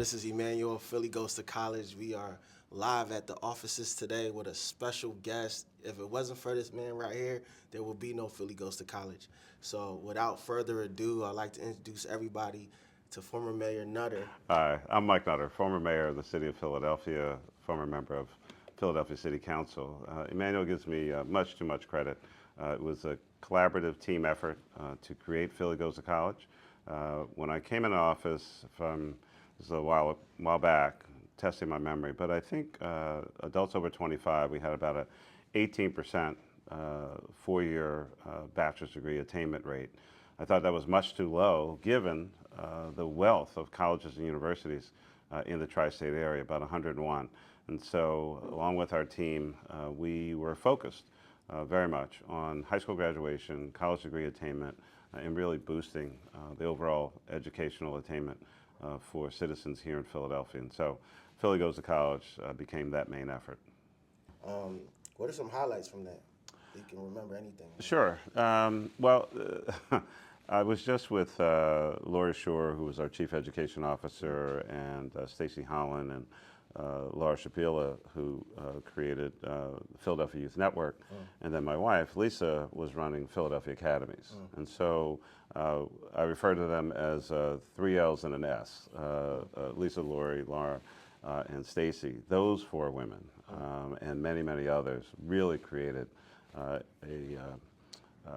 This is Emmanuel, Philly Goes to College. We are live at the offices today with a special guest. If it wasn't for this man right here, there would be no Philly Goes to College. So without further ado, I'd like to introduce everybody to former Mayor Nutter. Hi, I'm Mike Nutter, former mayor of the city of Philadelphia, former member of Philadelphia City Council. Emmanuel gives me much too much credit. It was a collaborative team effort to create Philly Goes to College. When I came into office, this is a while back, testing my memory, but I think adults over 25, we had about a 18% four-year bachelor's degree attainment rate. I thought that was much too low given the wealth of colleges and universities in the tri-state area, about 101. And so along with our team, we were focused very much on high school graduation, college degree attainment, and really boosting the overall educational attainment for citizens here in Philadelphia. And so Philly Goes to College became that main effort. What are some highlights from that? You can remember anything. Sure. I was just with Lori Shore, who was our Chief Education Officer, and Stacy Holland and Laura Shapila, who created the Philadelphia Youth Network. And then my wife, Lisa, was running Philadelphia Academies. And so I refer to them as three L's and an S. Lisa, Lori, Laura, and Stacy. Those four women and many, many others really created a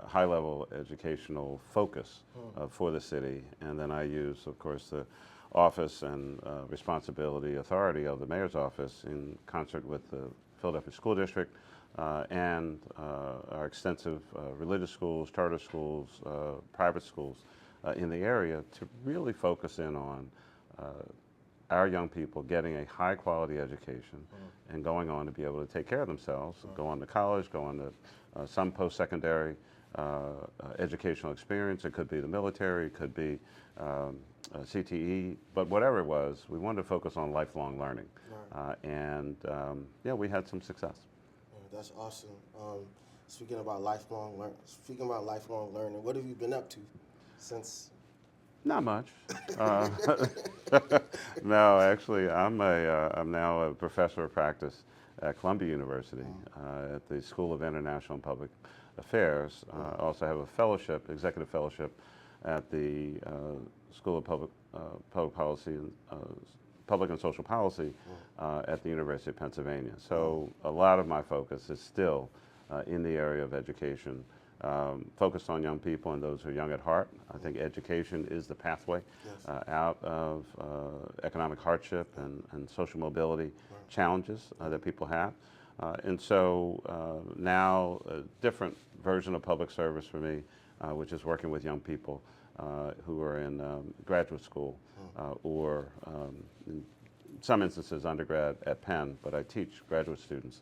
high-level educational focus for the city. And then I use, of course, the office and responsibility authority of the mayor's office in concert with the Philadelphia School District and our extensive religious schools, charter schools, private schools in the area to really focus in on our young people getting a high-quality education and going on to be able to take care of themselves, go on to college, go on to some post-secondary educational experience. It could be the military, it could be CTE, but whatever it was, we wanted to focus on lifelong learning. Yeah, we had some success. That's awesome. Speaking about lifelong learning, what have you been up to since? Not much. No, actually, I'm now a professor of practice at Columbia University at the School of International and Public Affairs. I also have a fellowship, executive fellowship, at the School of Public Policy and Public and Social Policy at the University of Pennsylvania. So a lot of my focus is still in the area of education. Focused on young people and those who are young at heart. I think education is the pathway out of economic hardship and social mobility challenges that people have. And so now a different version of public service for me, which is working with young people who are in graduate school or in some instances undergrad at Penn, but I teach graduate students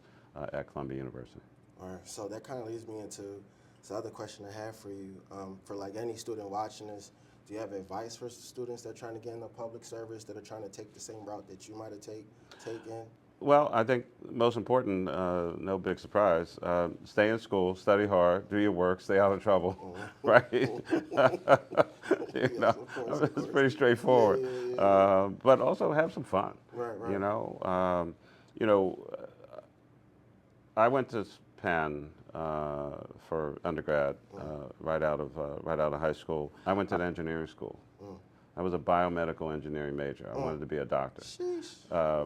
at Columbia University. All right, so that kind of leads me into the other question I have for you. For like any student watching this, do you have advice for students that are trying to get into public service, that are trying to take the same route that you might have taken? Well, I think most important, no big surprise, stay in school, study hard, do your work, stay out of trouble, right? Yes, of course. It's pretty straightforward. But also have some fun. Right. You know, I went to Penn for undergrad right out of high school. I went to an engineering school. I was a biomedical engineering major. I wanted to be a doctor.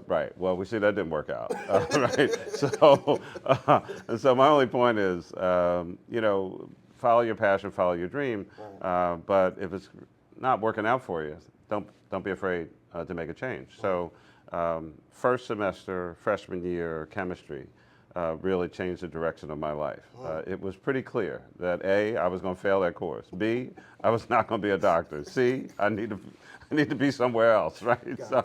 Right. Well, we see that didn't work out. Right. So, and so my only point is, follow your passion, follow your dream. But if it's not working out for you, don't be afraid to make a change. So, first semester, freshman year, chemistry. Really changed the direction of my life. It was pretty clear that A, I was going to fail that course. B, I was not going to be a doctor. C, I need to be somewhere else, right? So,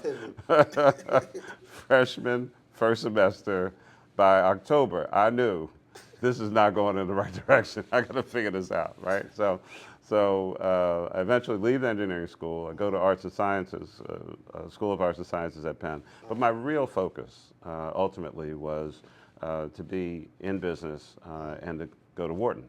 freshman, first semester, by October, I knew this is not going in the right direction. I got to figure this out, right? So I eventually leave the engineering school. I go to Arts and Sciences, School of Arts and Sciences at Penn. But my real focus ultimately was to be in business and to go to Wharton.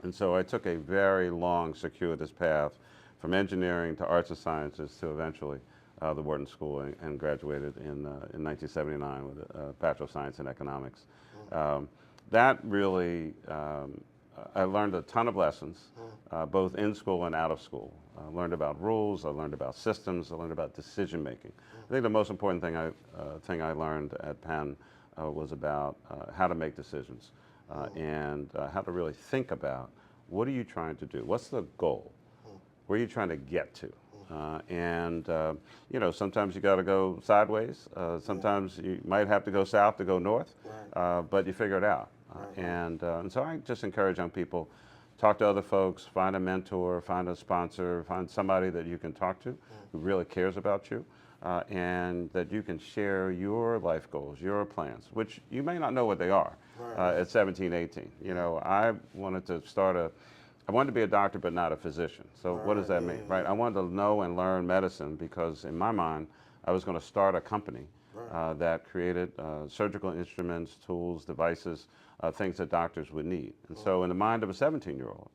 And so I took a very long, circuitous path from engineering to arts and sciences to eventually the Wharton School and graduated in 1979 with a Bachelor of Science in Economics. That really, I learned a ton of lessons, both in school and out of school. I learned about rules, I learned about systems, I learned about decision making. I think the most important thing I learned at Penn was about how to make decisions and how to really think about what are you trying to do? What's the goal? Where are you trying to get to? You know, sometimes you got to go sideways. Sometimes you might have to go south to go north, but you figure it out. And so I just encourage young people, talk to other folks, find a mentor, find a sponsor, find somebody that you can talk to who really cares about you, and that you can share your life goals, your plans, which you may not know what they are at 17, 18. You know, I wanted to be a doctor, but not a physician. So what does that mean, right? I wanted to know and learn medicine because in my mind, I was going to start a company that created surgical instruments, tools, devices, things that doctors would need. And so in the mind of a 17-year-old,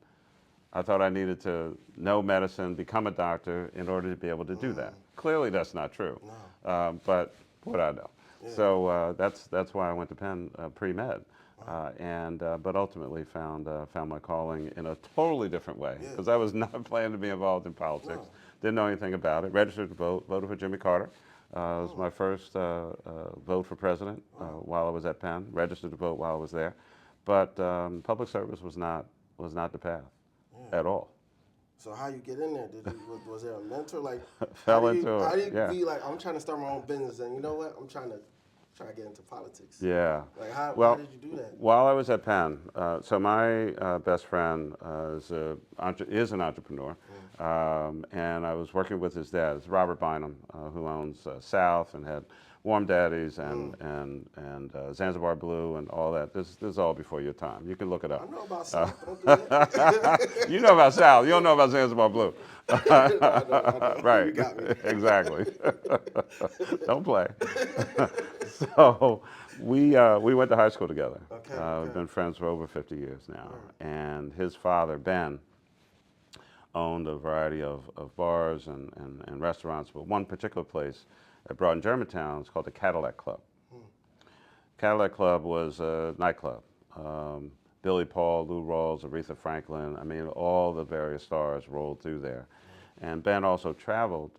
I thought I needed to know medicine, become a doctor in order to be able to do that. Clearly that's not true, but what I know. So that's why I went to Penn pre-med. But ultimately found my calling in a totally different way because I was not planning to be involved in politics. Didn't know anything about it. Registered to vote. Voted for Jimmy Carter. It was my first vote for president while I was at Penn. Registered to vote while I was there, but public service was not the path at all. So how you get in there? Was there a mentor? Like, Fell into it. How do you be like, I'm trying to start my own business, and you know what? I'm trying to get into politics. Yeah. Like, how did you do that? While I was at Penn, so my best friend is an entrepreneur, and I was working with his dad. It's Robert Bynum, who owns South and had Warm Daddies and Zanzibar Blue and all that. This is all before your time. You can look it up. I know about South. Don't do that. You know about South. You don't know about Zanzibar Blue. I know. Right. You got me. Exactly. Don't play. So we went to high school together. We've been friends for over 50 years now. And his father, Ben, owned a variety of bars and restaurants, but one particular place at Broughton, Germantown is called the Cadillac Club. Cadillac Club was a nightclub. Billy Paul, Lou Rawls, Aretha Franklin, I mean, all the various stars rolled through there. And Ben also traveled,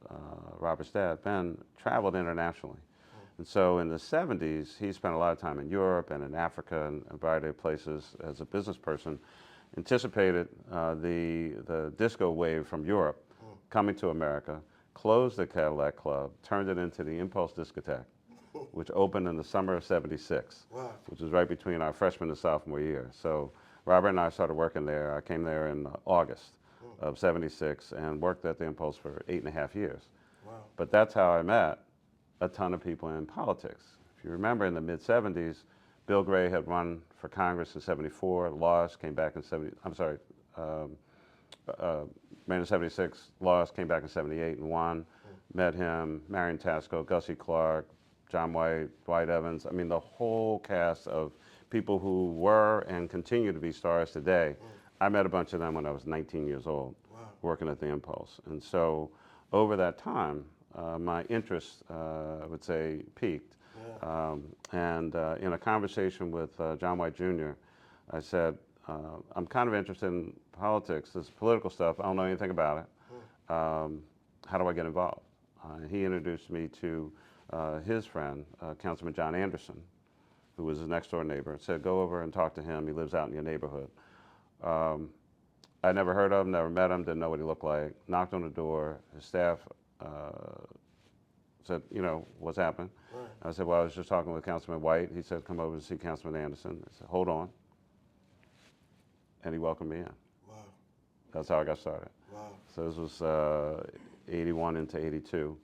Robert's dad, Ben traveled internationally. And so in the 70s, he spent a lot of time in Europe and in Africa and a variety of places as a business person, anticipated the disco wave from Europe coming to America, closed the Cadillac Club, turned it into the Impulse Discotheque, which opened in the summer of '76, which was right between our freshman and sophomore year. So Robert and I started working there. I came there in August of '76 and worked at the Impulse for 8.5 years. But that's how I met a ton of people in politics. If you remember, in the mid-'70s, Bill Gray had run for Congress in '74, lost, came back in ran in '76, lost, came back in '78 and won. Met him, Marion Tasco, Gussie Clark, John White, Dwight Evans. I mean, the whole cast of people who were and continue to be stars today. I met a bunch of them when I was 19 years old, working at the Impulse. And so over that time, my interest, I would say, peaked. In a conversation with John White Jr., I said, I'm kind of interested in politics, this political stuff. I don't know anything about it. How do I get involved? He introduced me to his friend, Councilman John Anderson, who was his next door neighbor, said, go over and talk to him. He lives out in your neighborhood. I never heard of him, never met him, didn't know what he looked like. Knocked on the door. His staff said, you know, what's happening? I said, well, I was just talking with Councilman White. He said, come over to see Councilman Anderson. I said, hold on. And he welcomed me in. That's how I got started. So this was 81 into 82.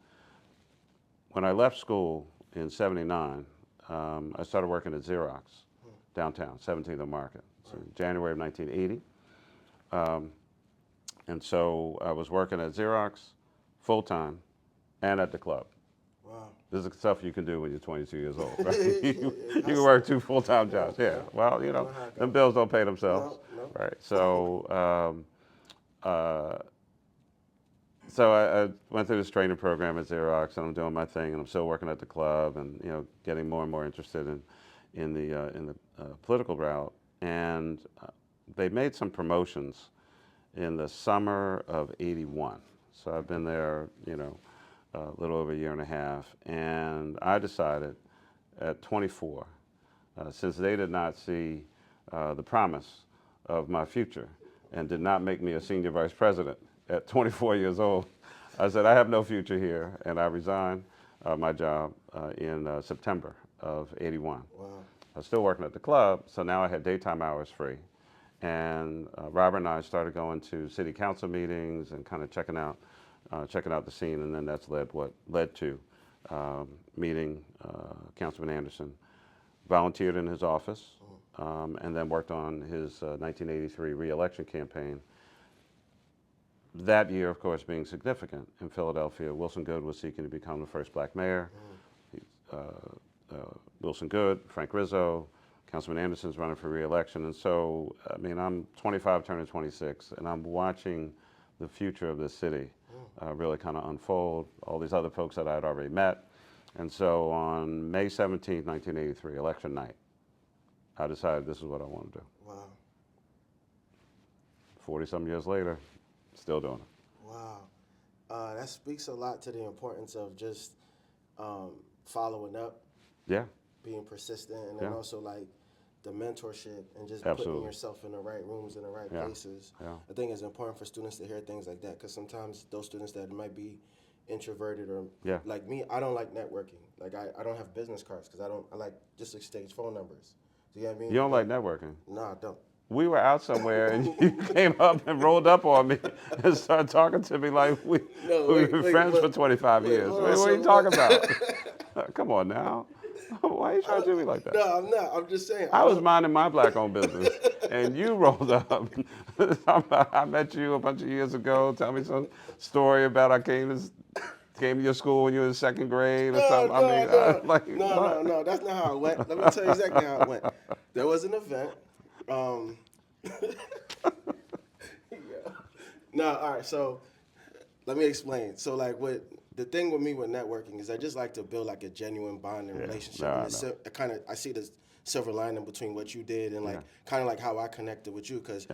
When I left school in '79, I started working at Xerox downtown, 17th and Market. So January of 1980. And so I was working at Xerox full-time and at the club. This is stuff you can do when you're 22 years old, right? You can work 2 full-time jobs. Yeah. Well, you know, them bills don't pay themselves, right? So So I went through this training program at Xerox, and I'm doing my thing, and I'm still working at the club, and getting more and more interested in the political route. And they made some promotions in the summer of '81. So I've been there, a little over a year and a half, and I decided at 24, since they did not see the promise of my future and did not make me a senior vice president at 24 years old, I said, I have no future here, and I resigned my job in September of '81. Wow. I was still working at the club, so now I had daytime hours free. And Robert and I started going to city council meetings and kind of checking out the scene, and then that's led to meeting Councilman Anderson, volunteered in his office, and then worked on his 1983 re-election campaign. That year, of course, being significant in Philadelphia, Wilson Goode was seeking to become the first black mayor. Wilson Goode, Frank Rizzo, Councilman Anderson's running for re-election, and so, I mean, I'm 25 turning 26, and I'm watching the future of this city really kind of unfold, all these other folks that I had already met. And so on May 17th, 1983, election night, I decided this is what I want to do. Wow. 40-some years later, still doing it. Wow. That speaks a lot to the importance of just following up, Yeah, being persistent, and then Yeah. also like the mentorship and just Absolutely. putting yourself in the right rooms, in the right Yeah. places. Yeah. I think it's important for students to hear things like that, because sometimes those students that might be introverted or Yeah. like me, I don't like networking. Like I don't have business cards because I like just exchange phone numbers. Do you know what I mean? You don't like networking. No, I don't. We were out somewhere and you came up and rolled up on me and started talking to me like we were friends for 25 years. hold What on, are you so talking about? Come on now. Why are you trying to do me like that? No, I'm not. I'm just saying. I was minding my black-owned business, and you rolled up. I met you a bunch of years ago. Tell me some story about I came to your school when you were in second grade or something. I mean, No. That's not how it went. Let me tell you exactly how it went. There was an event. Yeah. No, all right. So let me explain. So like the thing with me with networking is I just like to build like a genuine bond and relationship. No, And I see the silver lining between what you did and like kind of like how I connected with you. Because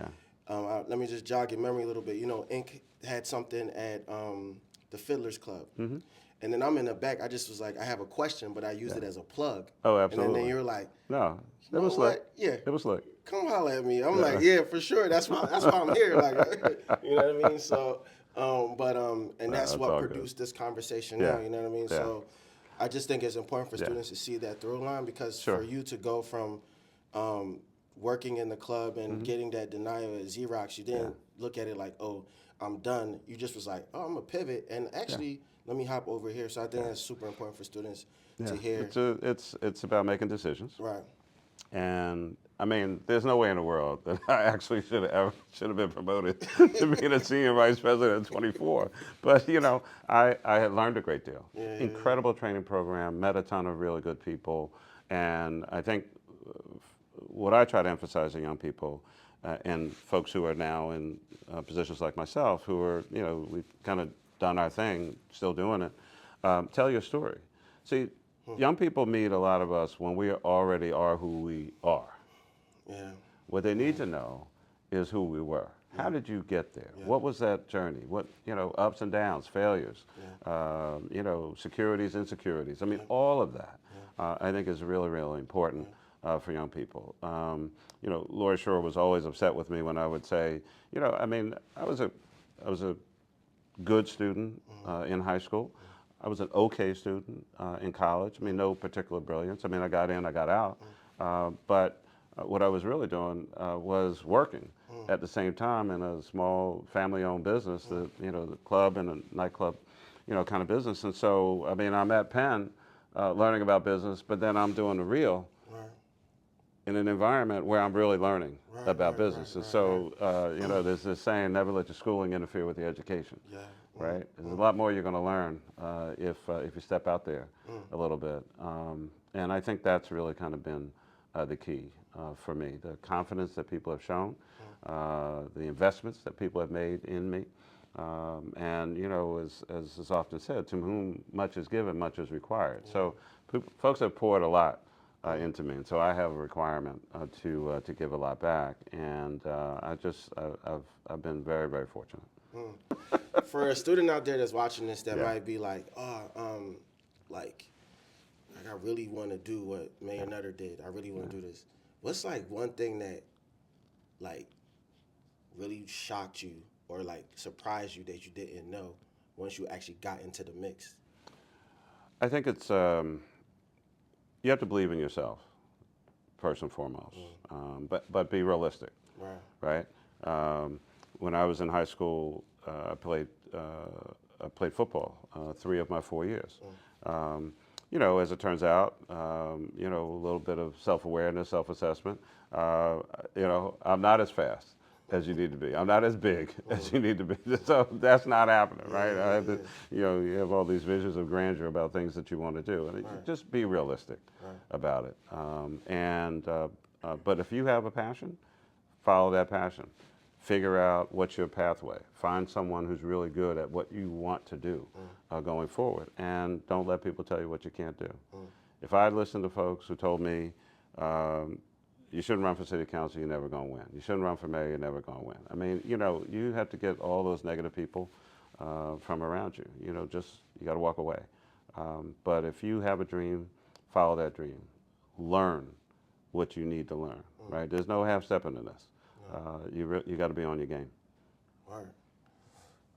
let me just jog your memory a little bit. You know, Inc. had something at the Fiddlers Club. Mm-hmm. And then I'm in the back. I just was like, I have a question, but I used it as a plug. Oh, absolutely. And then you were like, no, you it was know what? slick. Yeah. It was slick. Come holler at me. I'm like, yeah, for sure. That's why I'm here. Like, you know what I mean? So, and that's that's what all produced this conversation Yeah. now. You know what I mean? Yeah. So, I just think it's important for students to see that through line, because Sure. for you to go from working in the club and getting that denial at Xerox, you didn't look at it like, oh, I'm done. You just was like, oh, I'm gonna pivot, and actually, let me hop over here. So I think that's super important for students to hear. It's about making decisions. Right. And I mean, there's no way in the world that I actually should have been promoted to being a senior vice president at 24. But I had learned a great deal. Incredible training program, met a ton of really good people, and I think what I try to emphasize to young people and folks who are now in positions like myself, who are we've kind of done our thing, still doing it. Tell your story. See. Young people meet a lot of us when we already are who we are. Yeah. What they need to know is who we were. How did you get there? What was that journey? What, ups and downs, failures, securities, insecurities. I mean, all of that, I think is really, really important for young people. Lori Shore was always upset with me when I would say, I was a good student in high school. I was an okay student in college. I mean, no particular brilliance. I mean, I got in, I got out. But what I was really doing was working at the same time in a small family-owned business, the club and a nightclub, kind of business. And so, I mean, I'm at Penn learning about business, but then I'm doing the real in an environment where I'm really learning about business. And so, there's this saying, never let your schooling interfere with your education. Yeah. Right? There's a lot more you're going to learn if you step out there a little bit. And I think that's really kind of been the key for me. The confidence that people have shown, the investments that people have made in me, And, as is often said, to whom much is given, much is required. So folks have poured a lot into me, and so I have a requirement to give a lot back. And I've been very, very fortunate. For a student out there that's watching this that Yeah. might be like, like I really want to do what Mayor Nutter did. I really want to do this. What's like one thing that like really shocked you or like surprised you that you didn't know once you actually got into the mix? I think it's you have to believe in yourself first and foremost, but be realistic, Right. right? When I was in high school, I played football 3 of my 4 years. As it turns out, a little bit of self-awareness, self-assessment. I'm not as fast as you need to be. I'm not as big as you need to be. So that's not happening, right? I have to, you have all these visions of grandeur about things that you want to do, and just be realistic about it. But if you have a passion, follow that passion. Figure out what's your pathway. Find someone who's really good at what you want to do going forward. And don't let people tell you what you can't do. If I listened to folks who told me, you shouldn't run for city council, you're never going to win. You shouldn't run for mayor, you're never going to win. I mean, you have to get all those negative people from around you. You got to walk away. But if you have a dream, follow that dream. Learn what you need to learn, right? There's no half-stepping in this. You got to be on your game. All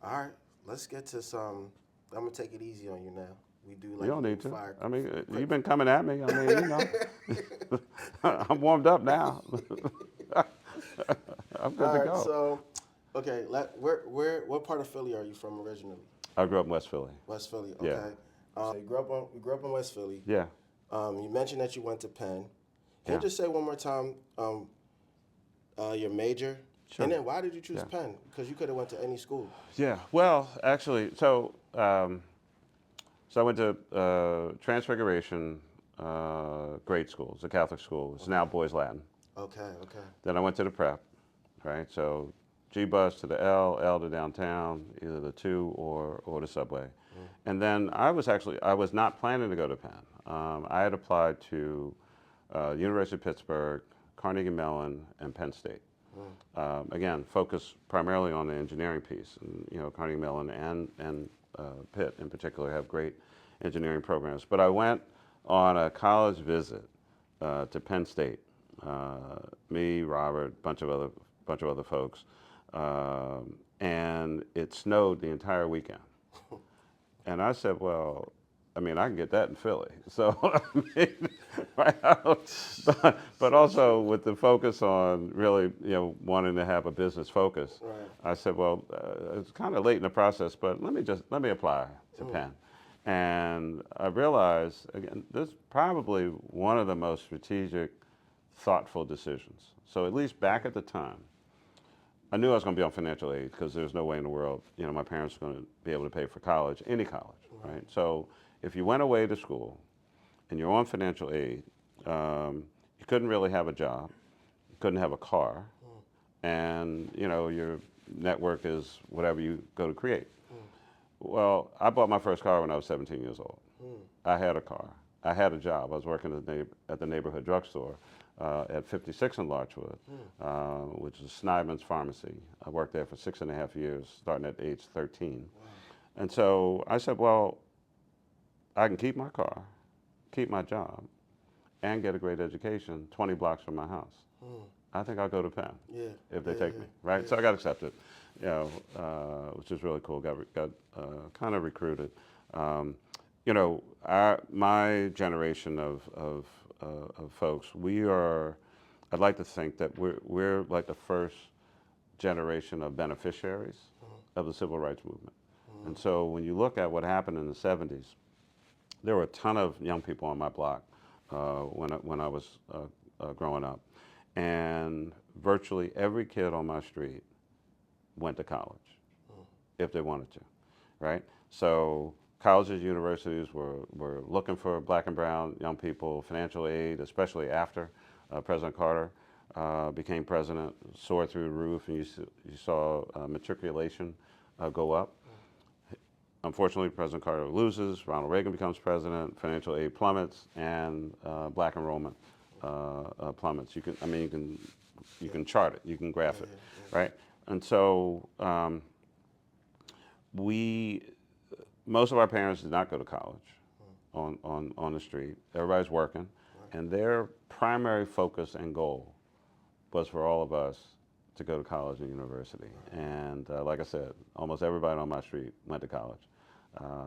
right. Let's get to some. I'm gonna take it easy on you now. We do like You don't need to. fire. I mean, you've been coming at me. I mean, I'm warmed up now. I'm good All to right. go. So, okay. What part of Philly are you from originally? I grew up in West Philly. West Philly. Okay. Yeah. So you grew up in West Philly. Yeah. You mentioned that you went to Penn. Can Yeah. you just say one more time your major? Sure. And then why did you choose Penn? Because you could have went to any school. Yeah. Well, actually, so I went to Transfiguration grade school. It's a Catholic school. It's now Boys Latin. Okay. Then I went to the prep, right? So G bus to the L to downtown, either the 2 or the subway. And then I was not planning to go to Penn. I had applied to University of Pittsburgh, Carnegie Mellon, and Penn State. Again, focus primarily on the engineering piece. And, Carnegie Mellon and Pitt in particular have great engineering programs. But I went on a college visit to Penn State. Me, Robert, bunch of other folks, and it snowed the entire weekend. And I said, well, I mean, I can get that in Philly. So, but also with the focus on really, wanting to have a business focus, I said, well, it's kind of late in the process, but let me apply to Penn. And I realized, again, this is probably one of the most strategic, thoughtful decisions. So at least back at the time, I knew I was going to be on financial aid because there's no way in the world, my parents were going to be able to pay for college, any college, right? So if you went away to school and you're on financial aid, you couldn't really have a job, you couldn't have a car, and your network is whatever you go to create. Well, I bought my first car when I was 17 years old. I had a car. I had a job. I was working at the neighborhood drugstore at 56 in Larchwood, which is Snyderman's Pharmacy. I worked there for 6.5 years, starting at age 13. And so I said, well, I can keep my car, keep my job, and get a great education 20 blocks from my house. I think I'll go to Penn if they take me, right? So I got accepted, which is really cool. Got kind of recruited. My generation of folks, I'd like to think that we're like the first generation of beneficiaries of the civil rights movement. And so when you look at what happened in the 70s, there were a ton of young people on my block when I was growing up. And virtually every kid on my street went to college if they wanted to, right? So colleges, universities were looking for black and brown young people, financial aid, especially after President Carter became president, soared through the roof, and you saw matriculation go up. Unfortunately, President Carter loses, Ronald Reagan becomes president, financial aid plummets, and black enrollment plummets. You can chart it, you can graph it, right? And so most of our parents did not go to college on the street. Everybody's working, and their primary focus and goal was for all of us to go to college and university. And like I said, almost everybody on my street went to college.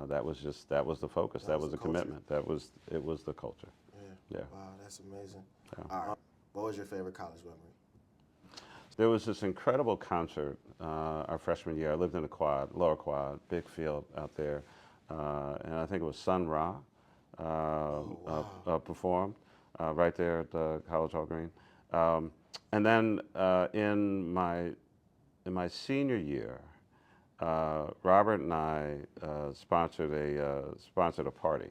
That was the focus. That was the commitment. It was the culture. Yeah. Wow, that's amazing. Yeah. All right. What was your favorite college memory? There was this incredible concert our freshman year. I lived in the quad, lower quad, big field out there. And I think it was Sun Ra performed right there at the College Hall Green. And then in my senior year, Robert and I sponsored a party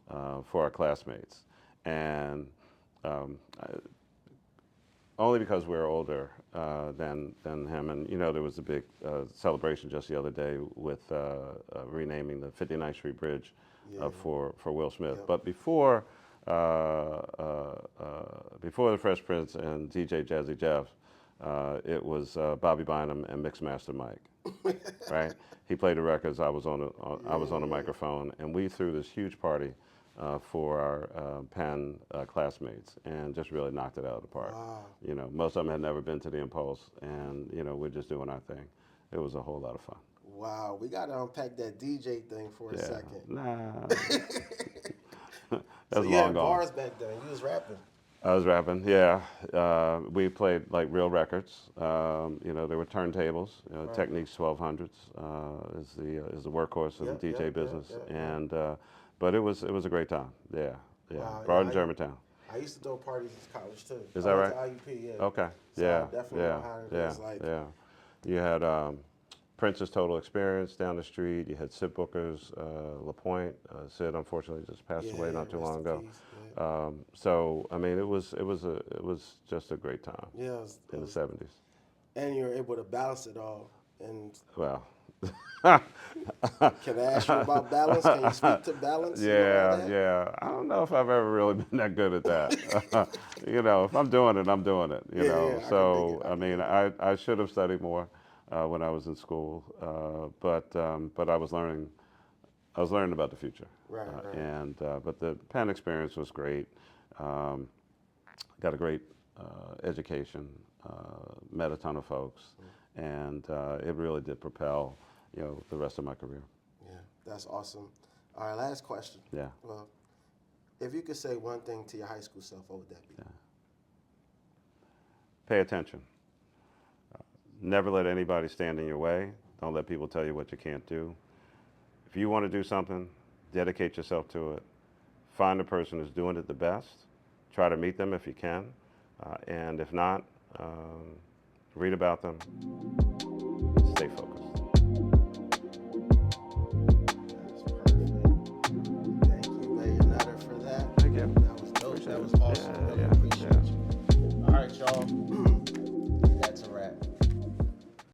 for our classmates, and only because we were older than him. And there was a big celebration just the other day with renaming the 59th Street Bridge for Will Smith. Yep. But before the Fresh Prince and DJ Jazzy Jeff, it was Bobby Bynum and Mixmaster Mike. Right? He played the records. I was on a microphone, and we threw this huge party for our Penn classmates, and just really knocked it out of the park. Wow. Most of them had never been to the Impulse, and we're just doing our thing. It was a whole lot of fun. Wow, we got to unpack that DJ thing for a second. Nah. So That's you had long gone. bars back then. You was rapping. I was rapping, yeah. We played like real records. There were turntables. Right. Techniques 1200s is the workhorse of Yep, the DJ yep, business, yep. and but it was a great time. Yeah. Wow, Broad yeah, in Germantown. I used to throw parties in college too. Is that right? I went to IUP, yeah. Okay. So Yeah. I definitely know how it is like. Yeah. You had Prince's Total Experience down the street. You had Sid Booker's LaPointe. Sid unfortunately just passed away not too rest long in ago. peace, yeah. So I mean, it was just a great time Yeah, in the '70s. and you're able to balance it all. And Well, can I ask you about balance? Can you speak to balance? yeah. I don't know if I've ever really been that good at that. If I'm doing it, I'm doing it. I So can dig it. I should have studied more when I was in school, but I was learning about the future. Right. But the Penn experience was great. Got a great education, met a ton of folks, and it really did propel the rest of my career. Yeah, that's awesome. All right, last question. Yeah. Well, if you could say one thing to your high school self, what would that be? Yeah. Pay attention. Never let anybody stand in your way. Don't let people tell you what you can't do. If you want to do something, dedicate yourself to it. Find the person who's doing it the best. Try to meet them if you can. And if not, read about them.